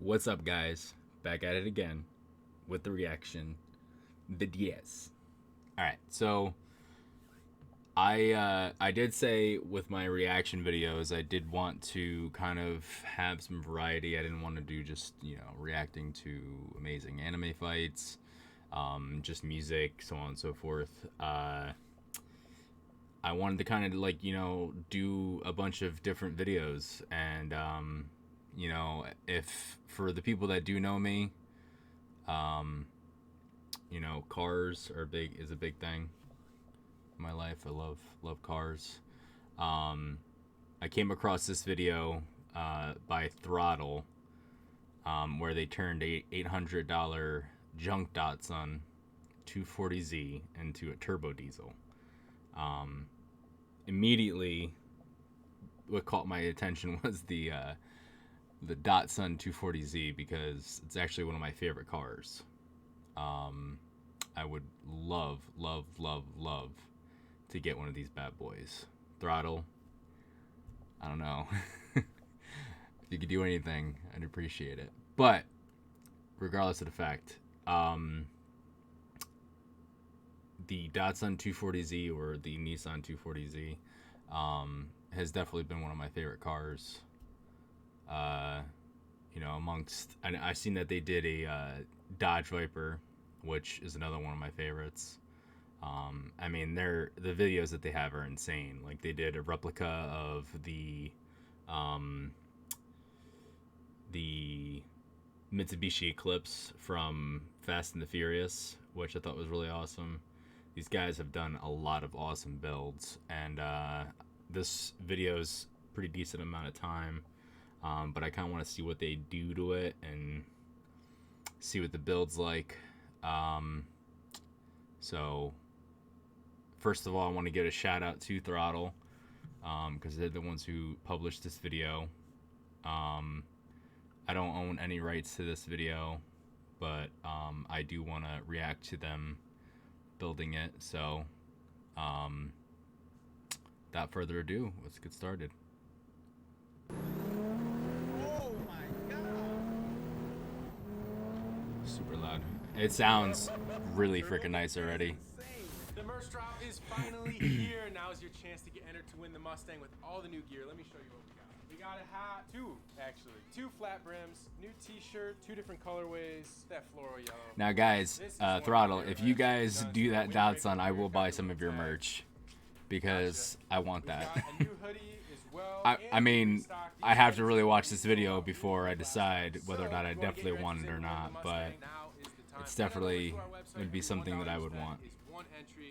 What's up, guys? Back at it again with the reaction videos. All right, so I did say with my reaction videos, I did want to kind of have some variety. I didn't want to do just reacting to amazing anime fights, just music, so on and so forth. I wanted to kind of do a bunch of different videos, and if for the people that do know me, cars are is a big thing in my life. I love cars. I came across this video by Throttle, where they turned a $800 junk Datsun 240Z into a turbo diesel. Immediately, what caught my attention was the Datsun 240Z, because it's actually one of my favorite cars. I would love to get one of these bad boys. Throttle, I don't know. If you could do anything, I'd appreciate it. But regardless of the fact, the Datsun 240Z, or the Nissan 240Z, has definitely been one of my favorite cars. Amongst, I've seen that they did a Dodge Viper, which is another one of my favorites. The videos that they have are insane. Like, they did a replica of the Mitsubishi Eclipse from Fast and the Furious, which I thought was really awesome. These guys have done a lot of awesome builds, and this video's pretty decent amount of time, but I kind of want to see what they do to it and see what the build's like. So first of all, I want to give a shout out to Throttle, because they're the ones who published this video. I don't own any rights to this video, but I do want to react to them building it. So without further ado, let's get started. Oh my god! Super loud. It sounds really freaking nice already. The merch drop is finally here. Now is your chance to get entered to win the Mustang with all the new gear. Let me show you what we got. We got a hat, two flat brims, new t-shirt, 2 different colorways, that floral yellow. Now guys, Throttle, if you guys do that Datsun, I will buy some of your merch, because I want that. A new hoodie as well. I have to really watch this video before I decide whether or not I definitely want it or not, but it's definitely would be something that I would want.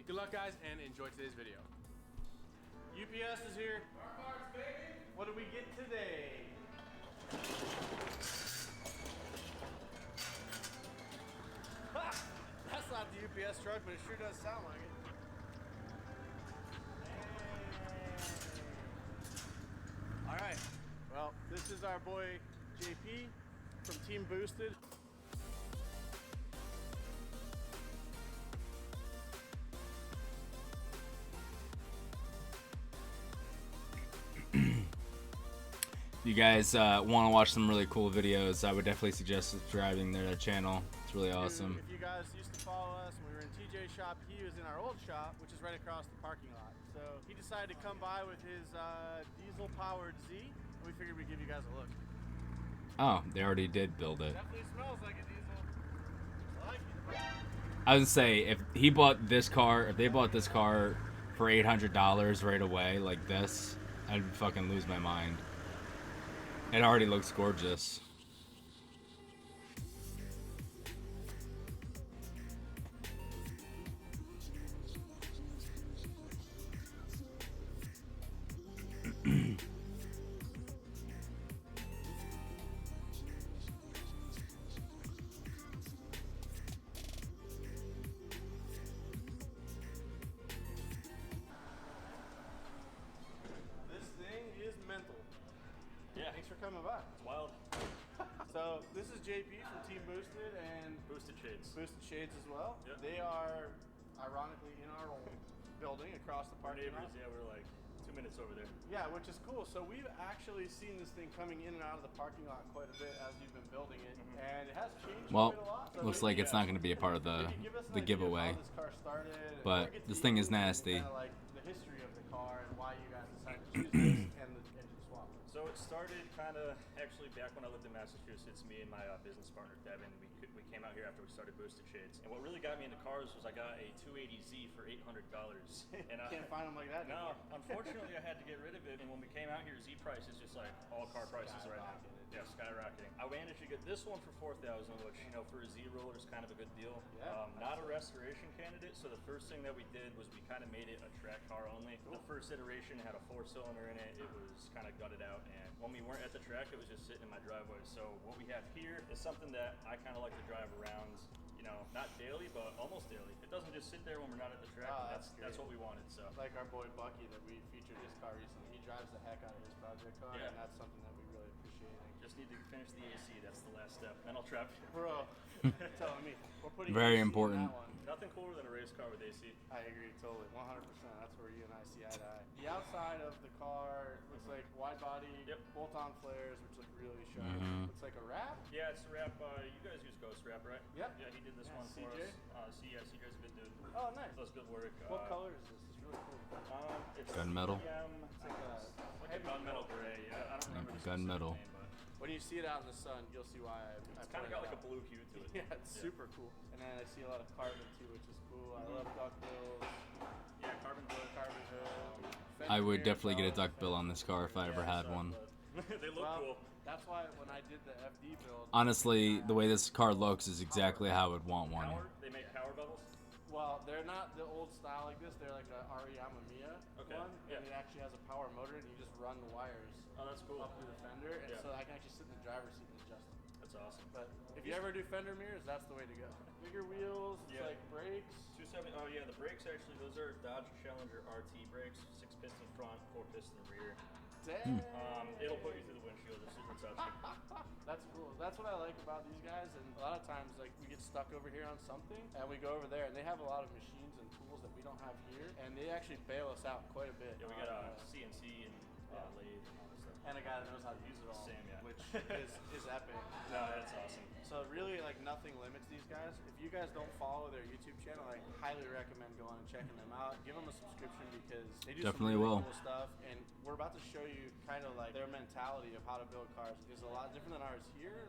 Good luck, guys, and enjoy today's video. UPS is here. What do we get today? Ha! That's not the UPS truck, but it sure does sound like it. All right. Well, this is our boy JP from Team Boosted. If you guys want to watch some really cool videos, I would definitely suggest subscribing to their channel. It's really awesome. If you guys used to follow us when we were in TJ's shop, he was in our old shop, which is right across the parking lot. So he decided to come by with his diesel-powered Z, and we figured we'd give you guys a look. Oh, they already did build it. Definitely smells like a diesel. I like it. I was gonna say, if they bought this car for $800 right away, like this, I'd fucking lose my mind. It already looks gorgeous. This thing is mental. Yeah. Thanks for coming by. It's wild. So this is JP from Team Boosted and Boosted Shades. Boosted Shades as well. Yep. They are ironically in our old building across the Our parking neighbors, lot. yeah, we're like 2 minutes over there. Yeah, which is cool. So we've actually seen this thing coming in and out of the parking lot quite a bit as you've been building it, and it has changed Well, quite a lot. So looks like it's not going to be a part of the maybe give us an idea of giveaway. how this car started, and But or get this to thing you is and nasty. kinda like the history of the car and why you guys decided to choose this and the engine swap. So it started kind of actually back when I lived in Massachusetts. Me and my business partner Devin, we came out here after we started Boosted Shades. And what really got me into cars was I got a 280Z for $800. And I Can't find them like that No, anymore. unfortunately I had to get rid of it. And when we came out here, Z price is just like all car prices right now. Yeah, skyrocketing. I managed to get this one for $4,000, which for a Z roller is kind of a good deal. Yeah, not a restoration candidate. So the first thing that we did was we kind of made it a track car only. The first iteration had a 4-cylinder in it. It was kind of gutted out, and when we weren't at the track, it was just sitting in my driveway. So what we have here is something that I kind of like to drive around. Not daily, but almost daily. It doesn't just sit there when we're not at the track. That's what we wanted. So Like our boy Bucky that we featured his car recently. He drives the heck out of his project car, Yeah. and that's something that we really appreciate. just need to finish the AC. That's the last step. Then I'll trap. Bro, telling me we're putting Very AC in important. that one. Nothing cooler than a race car with AC. I agree totally, 100%. That's where you and I see eye to eye. The outside of the car looks like wide body, Yep. bolt-on flares, which look really sharp. Looks like a wrap. Yeah, it's a wrap. You guys use Ghost Wrap, right? Yep. Yeah, he did this Yeah, one for CJ? us. CJ's a good dude. Oh, nice. Does good work. What color is this? It's really cool. It's Gunmetal? It's like a like a heavy gunmetal gray. Yeah, I don't remember the Gunmetal. specific name, but When you see it out in the sun, you'll see why I it's kind of got like a blue hue to it. Yeah, it's super cool. And then I see a lot of carbon too, which is cool. I love duck bills, Yeah, carbon blue. carbon hood. I would fender definitely get a mirrors, duck bill on this car if I ever had one. They look Well, cool. that's why when I did the FD build, Honestly, the way this car looks is exactly how I would want one. They make power bubbles. well, they're not the old style like this. They're like the Ariyama Mia Okay, one, yeah. and it actually has a power motor, and you just run the wires Oh, that's cool. up through the fender, and Yeah. so I can actually sit in the driver's seat and adjust them. That's awesome. But if you ever do fender mirrors, that's the way to go. Bigger wheels, it's Yeah. like brakes. 270. Oh yeah, the brakes actually. Those are Dodge Challenger RT brakes. 6-piston front, 4-piston rear. Dang. It'll put you through the windshield. It's super touchy. That's cool. That's what I like about these guys. And a lot of times, like, we get stuck over here on something, and we go over there, and they have a lot of machines and tools that we don't have here, and they actually bail us out quite a bit. Yeah, we got a CNC and lathe and all this stuff. and a guy that knows how to use it all, Sam, yeah. which is epic. No, that's awesome. So really, like, nothing limits these guys. If you guys don't follow their YouTube channel, I highly recommend going and checking them out. Give them a subscription because they do Definitely some really will. cool stuff. And we're about to show you kind of like their mentality of how to build cars. It's a lot different than ours here,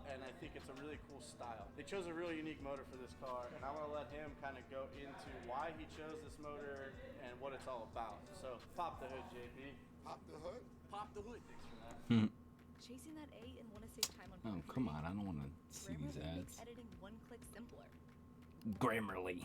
and I think it's a really cool style. They chose a really unique motor for this car, and I want to let him kind of go into why he chose this motor and what it's all about. So pop the hood, JP. Pop the hood. Pop the hood. Thanks for that. Chasing that A and want to save time on Oh, come on. I don't want to see these Grammarly ads. makes editing one click simpler. Grammarly.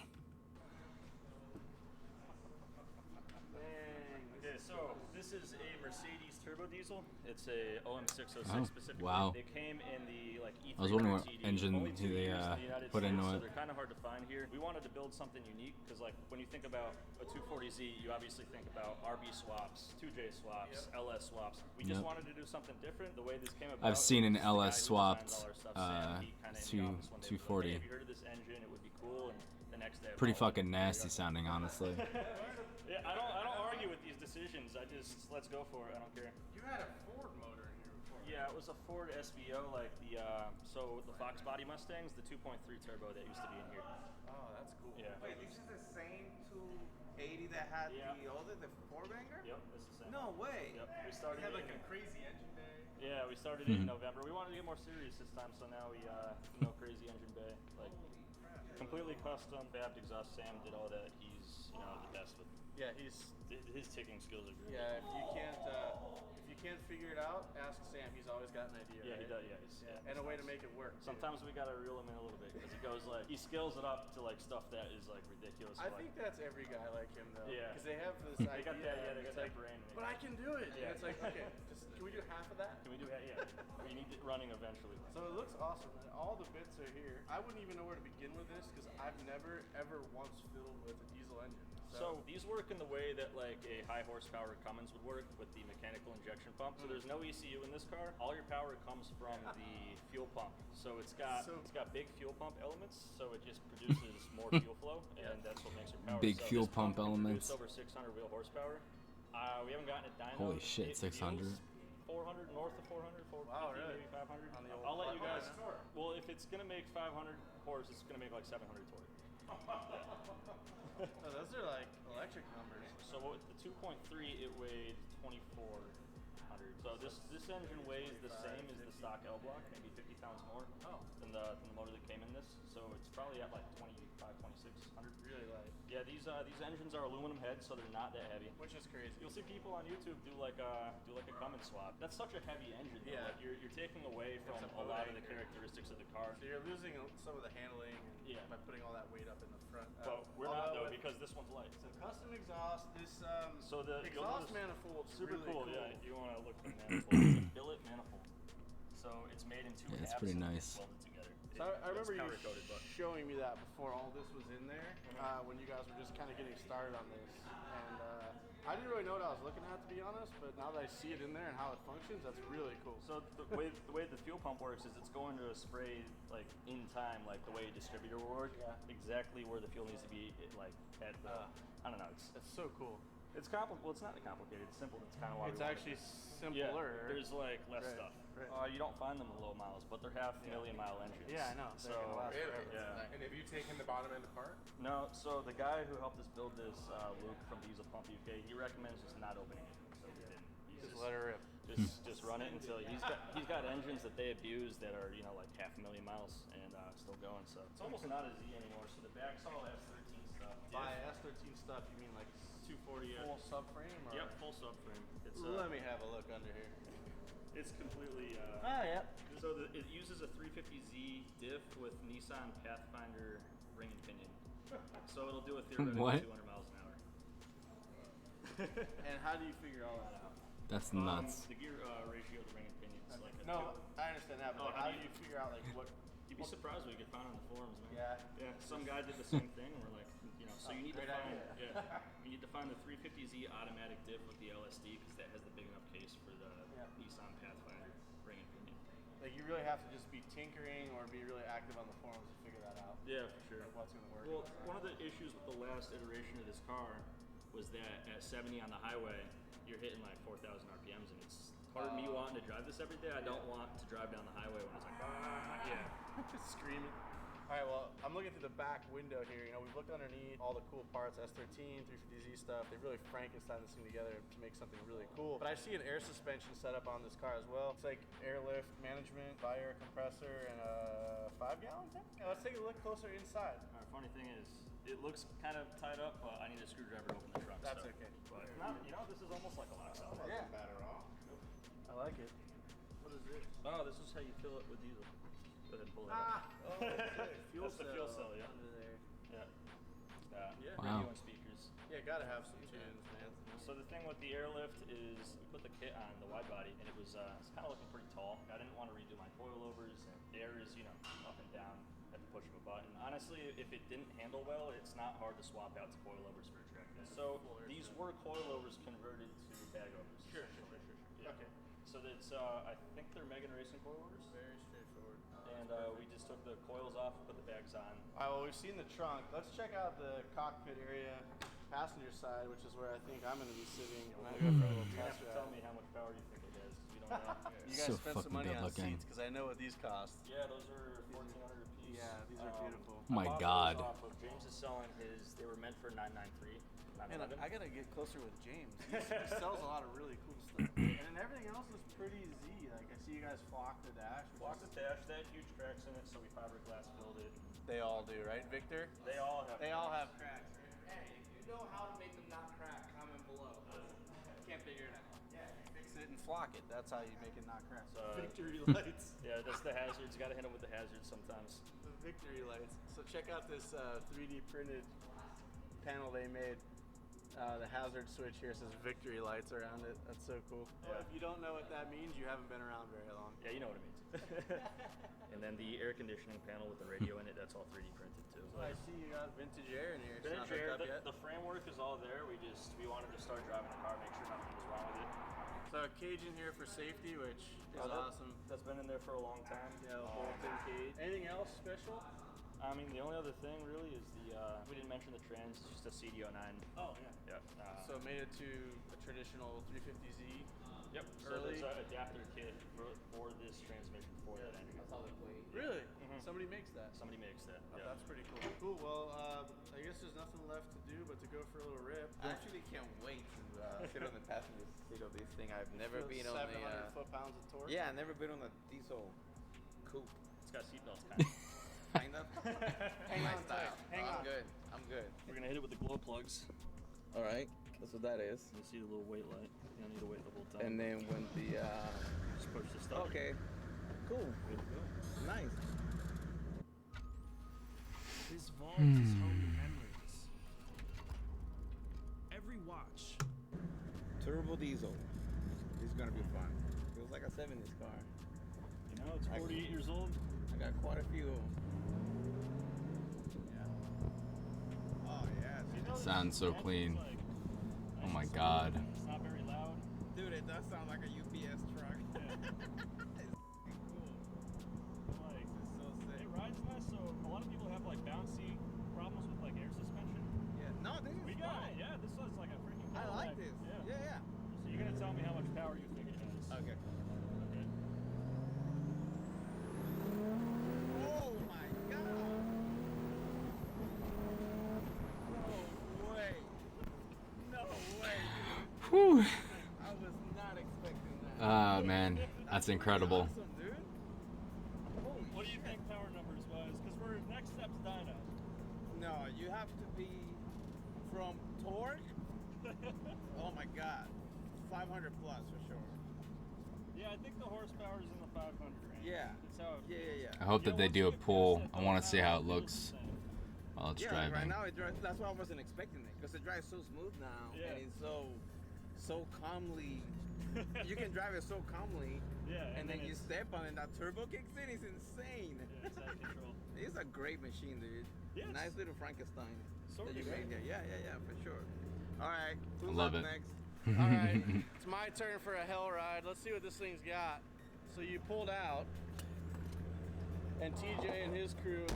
Okay, so this is a Mercedes turbo diesel. It's a OM606 Oh, specifically. wow. They came in the like E3 I was wondering what TD. engine Only 2 they, years in the United put States, into so it. they're kind of hard to find here. We wanted to build something unique because, like, when you think about a 240Z, you obviously think about RB swaps, 2J swaps, LS swaps. We just Yep. wanted to do something different. The way this came about. I've seen an was the guy LS who swapped, designed all our stuff, Sam, he kinda in the to office one day was like, 240. "Hey, have you heard of this engine? It would be cool." And the next day, I Pretty followed it. fucking nasty sounding, honestly. Yeah, I don't argue with these decisions. I just let's go for it. I don't care. You had a Ford motor in here before. Yeah, it was a Ford SVO, like the so the Fox Body Mustangs, the 2.3 turbo that used to be in here. Oh, that's cool. Yeah. Wait, this is the same 280 that had Yeah. the other, the four banger? Yep, it's the same. No way. Yep, we It started. had it like in- a crazy engine bay. Yeah, we started it in November. We wanted to get more serious this time, so now we no crazy engine bay, like completely custom. Babbed exhaust. Sam did all that. He's the best with. Yeah, he's His ticking skills are great. yeah. If you can't figure it out, ask Sam. He's always got an idea. Yeah, he right? does. Yeah, he's, Yeah, and a way to make it work. too. Sometimes we gotta reel him in a little bit because he goes like he scales it up to like stuff that is like ridiculous. I like, think that's every guy like him though. Yeah. Because they have this They idea. got that. Yeah, and they it's got like, that brain. but I can do it. Yeah. And it's like, okay, just can we do half of that? Can we do that? Yeah. We need it running eventually. So it looks awesome. And all the bits are here. I wouldn't even know where to begin with this because I've never ever once fiddled with a diesel engine. So these work in the way that like a high horsepower Cummins would work with the mechanical injection pump. So there's no ECU in this car. All your power comes from the fuel pump. So it's got big fuel pump elements. So it just produces more fuel flow, and that's what makes your power. Big So fuel this pump can elements. produce over 600 wheel horsepower. We haven't gotten it dyno. Holy shit, It 600? feels 400, north of 400, 450, Wow, really? maybe 500. On the old I'll let you guys. platform? Well, if it's gonna make 500 horse, it's gonna make like 700 torque. Oh, those are like electric numbers. So with the 2.3, it weighed 2,400. So this engine weighs the same as the stock L block, maybe 50 pounds more than the motor that came in this. So it's probably at like 25, 2,600. Really light. Yeah, these engines are aluminum heads, so they're not that heavy. Which is crazy. You'll see people on YouTube do like a Cummins swap. That's such a heavy engine. Though. Yeah. Like you're taking away from It's a a lot of boat the anchor. characteristics of the car. So you're losing some of the handling Yeah. by putting all that weight up in the front. But we're not though because this one's light. So custom exhaust. This So the you'll exhaust notice- manifold's super really cool. cool. Yeah, you want to look at the manifold. It's a billet manifold. So it's made in two Yeah, it's halves pretty and nice. it's welded together. So I remember you powder-coated, but showing me that before all this was in there, when you guys were just kind of getting started on this. And I didn't really know what I was looking at, to be honest, but now that I see it in there and how it functions, that's really cool. So the way the fuel pump works is it's going to spray like in time, like the way a distributor will work. Yeah. Exactly where the fuel needs to be, like at the. I don't know. It's so cool. It's complicated. Well, it's not complicated. It's simple. That's kind of why It's we wanted actually it. simpler. Yeah, there's like less Right, stuff. right. You don't find them in low miles, but they're half million mile engines. Yeah, I know. So They're gonna last Really? forever. yeah. And have you taken the bottom end apart? No, so the guy who helped us build this, Luke from Deisel Pump UK, he recommends just not opening it. So we didn't. He's Just let her rip. just run it until he's got engines that they abuse that are like 500,000 miles and still going. So it's almost not a Z anymore. So the back's all S13 stuff. By S13 stuff, you mean like 240. full subframe? Or? Yep, full subframe. It's Let me have a look under here. it's completely. Yep. So it uses a 350Z diff with Nissan Pathfinder ring and pinion. So it'll do a theoretical What? 200 miles an hour. And how do you figure all that out? That's nuts. The gear ratio of the ring and pinion is like a No, two. I understand that, but Oh, like, how how do do you- you figure out like what? You'd be surprised what you could find on the forums, man. Yeah. Yeah, some guy did the same thing, and we're like, so you need to Great find, idea. you need to find the 350Z automatic diff with the LSD because that has the big enough case for the Nissan Pathfinder ring and pinion. Like you really have to just be tinkering or be really active on the forums to figure that out. Yeah, for sure. Like what's gonna work. Well, one of the issues with the last iteration of this car was that at 70 on the highway, you're hitting like 4,000 RPMs, and it's part of me wanting to drive this every day. I don't want to drive down the highway when it's like, Screaming. All right, well, I'm looking through the back window here. You know, we've looked underneath all the cool parts, S13, 350Z stuff. They really Frankenstein this thing together to make something really cool. But I see an air suspension set up on this car as well. It's like airlift management, bi-air compressor, and a 5-gallon tank. Yeah, let's take a look closer inside. Our funny thing is, it looks kind of tied up, but I need a screwdriver to open the trunk. That's so. okay. But this is almost like a lock cell. Yeah. I like it. What is this? Oh, this is how you fill it with diesel. Go ahead and pull that up. Fuel That's the fuel cell, yeah. Under there. Yeah. Wow. Radio and speakers. Yeah, gotta have some tunes, man. So the thing with the airlift is we put the kit on the wide body and it's kind of looking pretty tall. I didn't want to redo my coilovers and the air is, up and down at the push of a button. Honestly, if it didn't handle well, it's not hard to swap out to coilovers for a track. So these were coilovers converted to bag overs. Sure. Yeah. Okay. So that's, I think they're Megan Racing coilovers. Very straightforward. And we just took the coils off, put the bags on. All right, well, we've seen the trunk. Let's check out the cockpit area, passenger side, which is where I think I'm going to be sitting when I go for a little You have test to drive. tell me how much power you think it has, 'cause we don't know. You guys So spent fucking some money good on looking. seats because I know what these cost. Yeah, those are 1,400 a piece. Yeah, these are beautiful. Oh my I bought God. those off of James is selling his. They were meant for 993. Man, 911. I gotta get closer with James. He sells a lot of really cool stuff, and then everything else is pretty Z. Like I see you guys flock the dash. which Block is- the dash, they had huge cracks in it, so we fiberglass filled it. They all do, right, Victor? They all have. They all have cracks. Hey, if you know how to make them not crack, comment below. Can't figure it out. Yeah, you fix it and flock it. That's how you make it not crack. So- Victory lights. Yeah, that's the hazards. Got to hit them with the hazards sometimes. The victory lights. So check out this 3D printed panel they made. The hazard switch here says victory lights around it. That's so cool. Yeah. If you don't know what that means, you haven't been around very long. Yeah, you know what it means. And then the air conditioning panel with the radio in it, that's all 3D printed too. So I see you got vintage air in here. It's not Vintage air, hooked up yet. the framework is all there. We wanted to start driving the car, make sure nothing was wrong with it. So a cage in here for safety, which is awesome. That's been in there for a long time. Yeah, the whole thing cage. Anything else special? I mean, the only other thing really is we didn't mention the trans, it's just a CDO9. Oh, yeah. Yeah. So it made it to a traditional 350Z. Yep. So Early. there's an adapter kit for this transmission for that engine. That's how they play. Really? Mhm. Somebody makes that. Somebody makes that. Oh, Yeah. that's pretty cool. Cool. Well, I guess there's nothing left to do but to go for a little rip. I actually can't wait to sit on the passenger seat of this thing. I've never been on 700 the. foot-pounds of torque. Yeah, I've never been on a diesel coupe. It's got seatbelts kind of. Kind of. Hang My on style. tight. Hang I'm on. good. I'm good. We're gonna hit it with the glow plugs. All right. That's what that is. You see the little wait light. You don't need to wait the whole time. And then when the. Just push the start. Okay. Cool. Good to go. Nice. This vault is home to memories. Every watch. Turbo diesel. This is gonna be fun. Feels like a 70s car. You know, it's 48 years old. I got quite a few of them. Yeah. Oh yeah. It sounds so clean. Oh my God. It's not very loud. Dude, it does sound like a UPS truck. Like, It's so sick. it rides nice, so a lot of people have like bouncy problems with like air suspension. Yeah. No, this is We got fine. it. Yeah, this one's like a freaking. I like Cadillac. this. Yeah. Yeah, yeah. So you're gonna tell me how much power you think it has. Okay. Okay. Oh my god. No way. No way. Whew. I was not expecting that. Ah, man, that's incredible. Awesome, dude. Holy What do you shit. think power numbers wise? Because we're next step's dyno. No, you have to be from torque. Oh my god. 500 plus for sure. Yeah, I think the horsepower is in the 500 range. Yeah. That's how. Yeah. I hope that they do a pull. I want to see how it looks while it's Yeah, like right driving. now it drives. That's why I wasn't expecting it because it drives so smooth now, Yeah. and it's so calmly. You can drive it so calmly, Yeah, and then you it's- step on it, and that turbo kicks in. It's insane. Yeah, it's out of control. It's a great machine, dude. Yes. Nice little Frankenstein Sort that of, you right? made here. Yeah, for sure. All right, who's love up it. next? All right, it's my turn for a hell ride. Let's see what this thing's got. So you pulled out, and TJ and his crew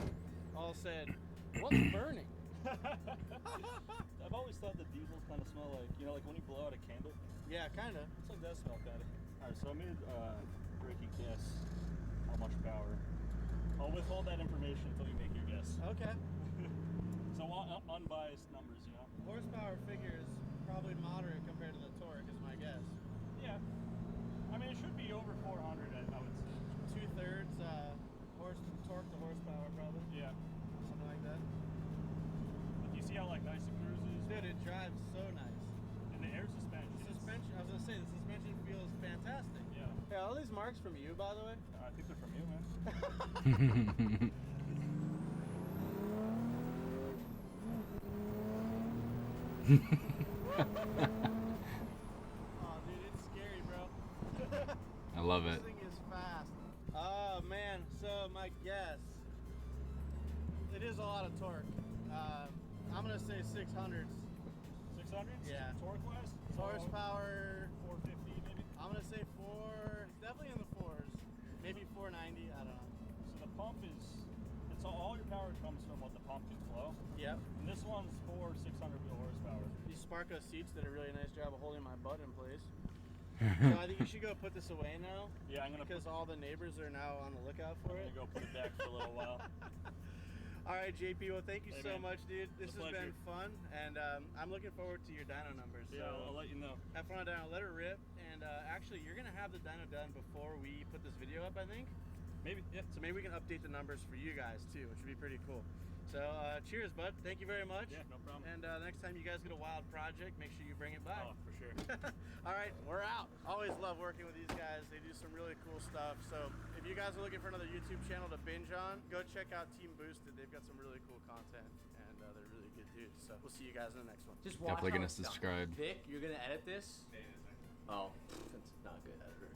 all said, "What's burning?" I've always thought that diesels kind of smell like, you know, like when you blow out a candle. Yeah, kind of. It's like that smell kind of. All right, so I made breaking guess how much power. I'll withhold that information until you make your guess. Okay. So unbiased numbers, you know. Horsepower figure is probably moderate compared to the torque, is my guess. Yeah. I mean, it should be over 400, I would say. 2/3 torque to horsepower, probably. Yeah. Something like that. But you see how like nice it cruises? Dude, it drives so nice. And the air suspension. The suspension, I was gonna say, the suspension feels fantastic. Yeah. Yeah, all these marks from you, by the way. I think they're from you, man. Oh, dude, it's scary, bro. I love it. This thing is fast. Oh, man. So, my guess. It is a lot of torque. I'm going to say 600s. 600s? Yeah. Torque wise? Horsepower. 450 maybe? I'm going to say 4. Definitely in the 4s. Maybe 490. I don't know. So the pump is, it's all your power comes from what the pump can flow. Yep. And this one's for 600 wheel horsepower. These Sparko seats did a really nice job of holding my butt in place. So I think you should go put this away now. Yeah, I'm gonna Because all the neighbors are now on the lookout for I'm it. gonna go put it back for a little while. All right, JP. Well, thank you Hey, so man. much, dude. This It's a has been pleasure. fun, and I'm looking forward to your dyno numbers. Yeah, So I'll let you know. have fun on dyno. Let it rip. And actually, you're gonna have the dyno done before we put this video up, I think. Maybe, yeah. So maybe we can update the numbers for you guys too, which would be pretty cool. So cheers, bud. Thank you very much. Yeah, no problem. And next time you guys get a wild project, make sure you bring it by. Oh, for sure. All right, we're out. Always love working with these guys. They do some really cool stuff. So if you guys are looking for another YouTube channel to binge on, go check out Team Boosted. They've got some really cool content, and they're really good dudes. So we'll see you guys in the next one. Just watch Definitely how gonna it's done. subscribe. Vic, you're gonna edit this? Oh, that's not a good editor.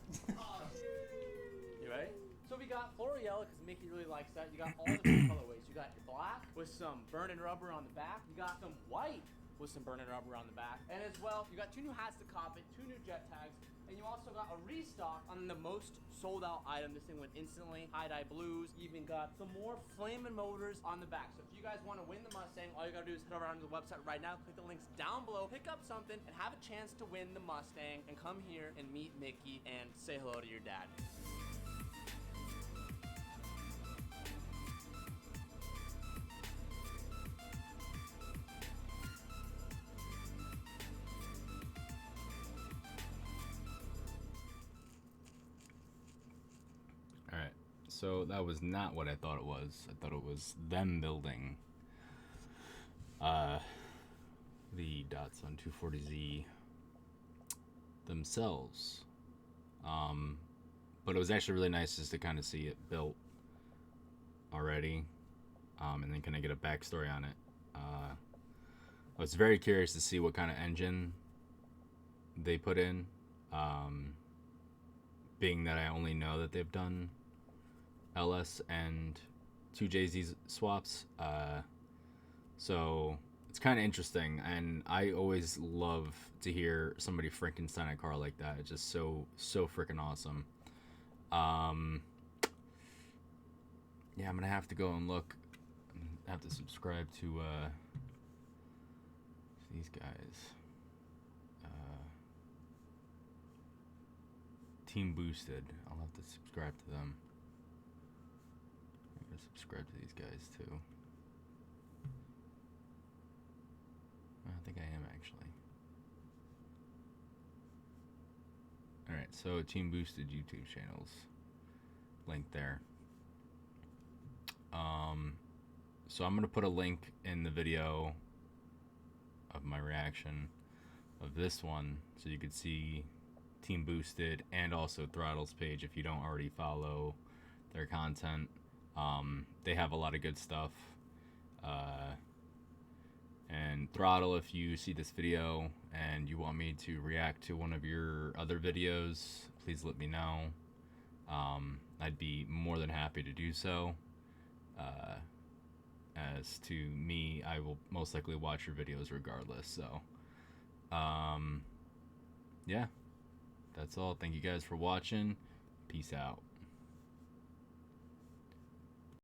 You ready? So we got floral yellow because Mickey really likes that. You got all the different colorways. You got your black with some burning rubber on the back. You got some white with some burning rubber on the back. And as well, you got 2 new hats to cop it, 2 new jet tags, And you also got a restock on the most sold out item. This thing went instantly. Tie-dye blues. You even got some more flaming motors on the back. So if you guys want to win the Mustang, all you gotta do is head over onto the website right now, click the links down below, pick up something, and have a chance to win the Mustang, and come here and meet Mickey and say hello to your dad. Alright, so that was not what I thought it was. I thought it was them building the Datsun 240Z themselves. But it was actually really nice just to kind of see it built already, and then kind of get a backstory on it. I was very curious to see what kind of engine they put in, being that I only know that they've done LS and 2JZ swaps, so it's kind of interesting, and I always love to hear somebody Frankenstein a car like that. It's just so freaking awesome. Yeah, I'm gonna have to go and look. I have to subscribe to these guys. Team Boosted. I'll have to subscribe to them. I'm gonna subscribe to these guys too. I think I am actually. Alright, so Team Boosted YouTube channels. Link there. So I'm gonna put a link in the video of my reaction of this one so you could see Team Boosted and also Throttles page if you don't already follow their content. They have a lot of good stuff. And Throttle, if you see this video and you want me to react to one of your other videos, please let me know. I'd be more than happy to do so. As to me, I will most likely watch your videos regardless. So, yeah, that's all. Thank you guys for watching. Peace out.